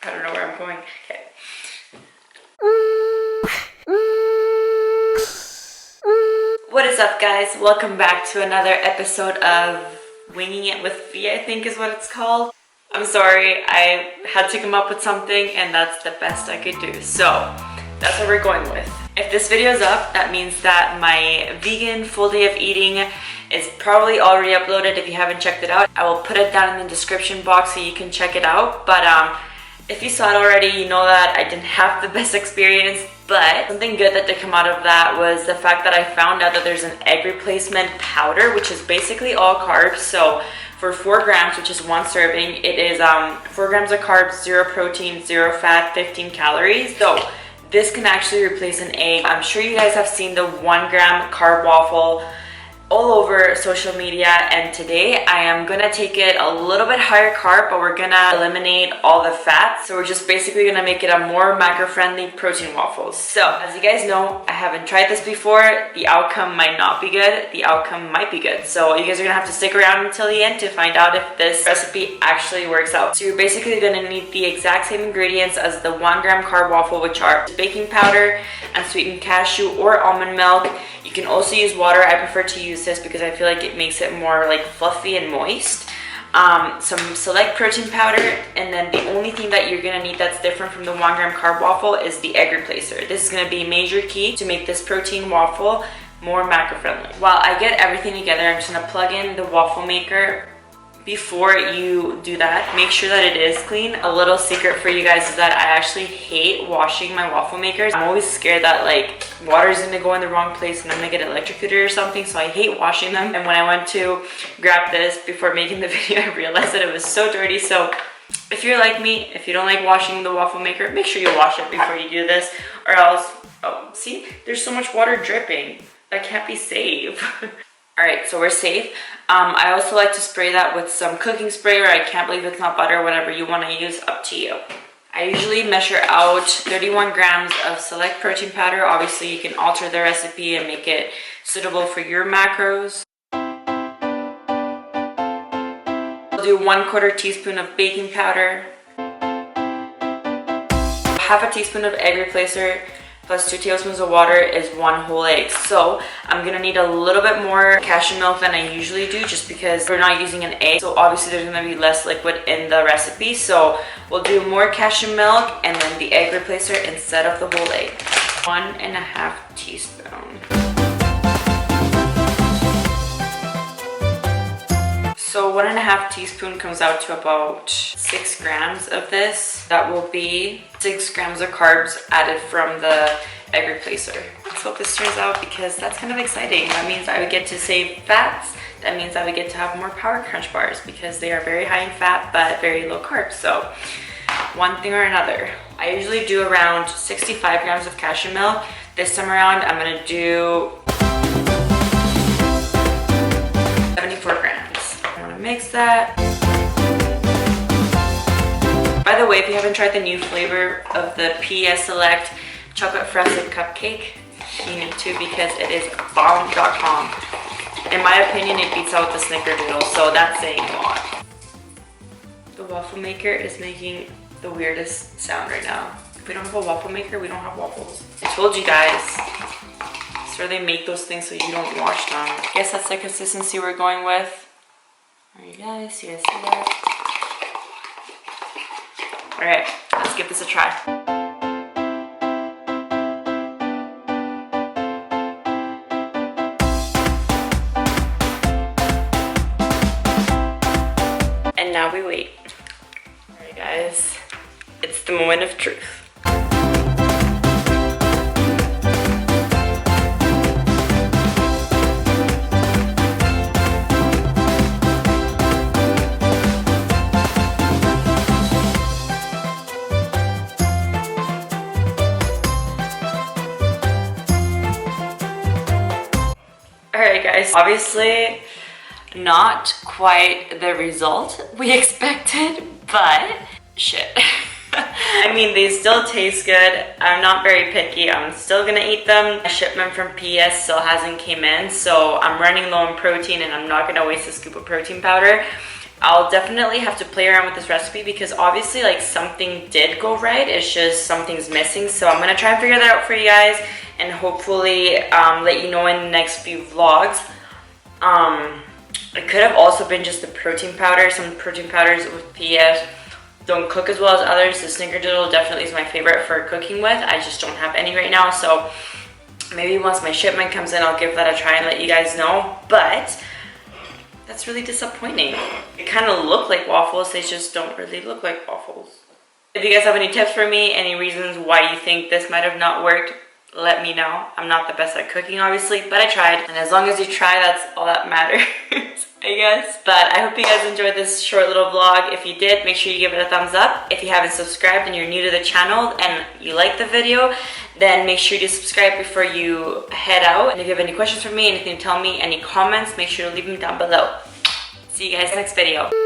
I don't know where I'm going. Okay. What is up, guys? Welcome back to another episode of Winging It with V, I think is what it's called. I'm sorry, I had to come up with something and that's the best I could do. So that's what we're going with. If this video is up, that means that my vegan full day of eating is probably already uploaded. If you haven't checked it out, I will put it down in the description box so you can check it out. But if you saw it already, you know that I didn't have the best experience, but something good that did come out of that was the fact that I found out that there's an egg replacement powder, which is basically all carbs. So for 4 grams, which is 1 serving, it is 4 grams of carbs, 0 protein, 0 fat, 15 calories. So this can actually replace an egg. I'm sure you guys have seen the 1 gram carb waffle all over social media, and today I am gonna take it a little bit higher carb, but we're gonna eliminate all the fats. So we're just basically gonna make it a more macro-friendly protein waffle. So as you guys know, I haven't tried this before. The outcome might not be good, the outcome might be good. So you guys are gonna have to stick around until the end to find out if this recipe actually works out. So you're basically gonna need the exact same ingredients as the 1 gram carb waffle, which are baking powder and sweetened cashew or almond milk. You can also use water. I prefer to use this because I feel like it makes it more like fluffy and moist. Some select protein powder, and then the only thing that you're gonna need that's different from the 1 gram carb waffle is the egg replacer. This is gonna be a major key to make this protein waffle more macro friendly. While I get everything together, I'm just gonna plug in the waffle maker. Before you do that, make sure that it is clean. A little secret for you guys is that I actually hate washing my waffle makers. I'm always scared that like water is gonna go in the wrong place and I'm gonna get electrocuted or something, so I hate washing them. And when I went to grab this before making the video, I realized that it was so dirty. So if you're like me, if you don't like washing the waffle maker, make sure you wash it before you do this, or else, oh, see, there's so much water dripping. That can't be safe. All right, so we're safe. I also like to spray that with some cooking spray, or I can't believe it's not butter, whatever you want to use, up to you. I usually measure out 31 grams of select protein powder. Obviously, you can alter the recipe and make it suitable for your macros. I'll do 1/4 teaspoon of baking powder, half a teaspoon of egg replacer, plus 2 tablespoons of water is 1 whole egg. So I'm gonna need a little bit more cashew milk than I usually do, just because we're not using an egg. So obviously there's gonna be less liquid in the recipe. So we'll do more cashew milk and then the egg replacer instead of the whole egg. 1.5 teaspoons. So 1.5 teaspoon comes out to about 6 grams of this. That will be 6 grams of carbs added from the egg replacer. Let's hope this turns out, because that's kind of exciting. That means I would get to save fats. That means I would get to have more Power Crunch bars, because they are very high in fat but very low carb. So one thing or another. I usually do around 65 grams of cashew milk. This time around I'm gonna do 74 grams. Mix that. By the way, if you haven't tried the new flavor of the PS Select chocolate frosted cupcake, you need to, because it is bomb.com. In my opinion, it beats out the snickerdoodle, so that's saying a lot. The waffle maker is making the weirdest sound right now. If we don't have a waffle maker, we don't have waffles. I told you guys. So they make those things so you don't wash them. I guess that's the consistency we're going with. Alright guys, you guys see that? Alright, let's give this a try. And now we wait. Alright guys, it's the moment of truth. Alright guys, obviously not quite the result we expected, but shit. I mean, they still taste good. I'm not very picky. I'm still gonna eat them. A shipment from PS still hasn't came in, so I'm running low on protein and I'm not gonna waste a scoop of protein powder. I'll definitely have to play around with this recipe because obviously like something did go right. It's just something's missing. So I'm gonna try and figure that out for you guys and hopefully let you know in the next few vlogs. It could have also been just the protein powder. Some protein powders with PS don't cook as well as others. The snickerdoodle definitely is my favorite for cooking with. I just don't have any right now. So maybe once my shipment comes in, I'll give that a try and let you guys know. But that's really disappointing. They kind of look like waffles, they just don't really look like waffles. If you guys have any tips for me, any reasons why you think this might have not worked, let me know. I'm not the best at cooking, obviously, but I tried. And as long as you try, that's all that matters, I guess. But I hope you guys enjoyed this short little vlog. If you did, make sure you give it a thumbs up. If you haven't subscribed and you're new to the channel and you like the video, then make sure you subscribe before you head out. And if you have any questions for me, anything to tell me, any comments, make sure to leave them down below. See you guys next video.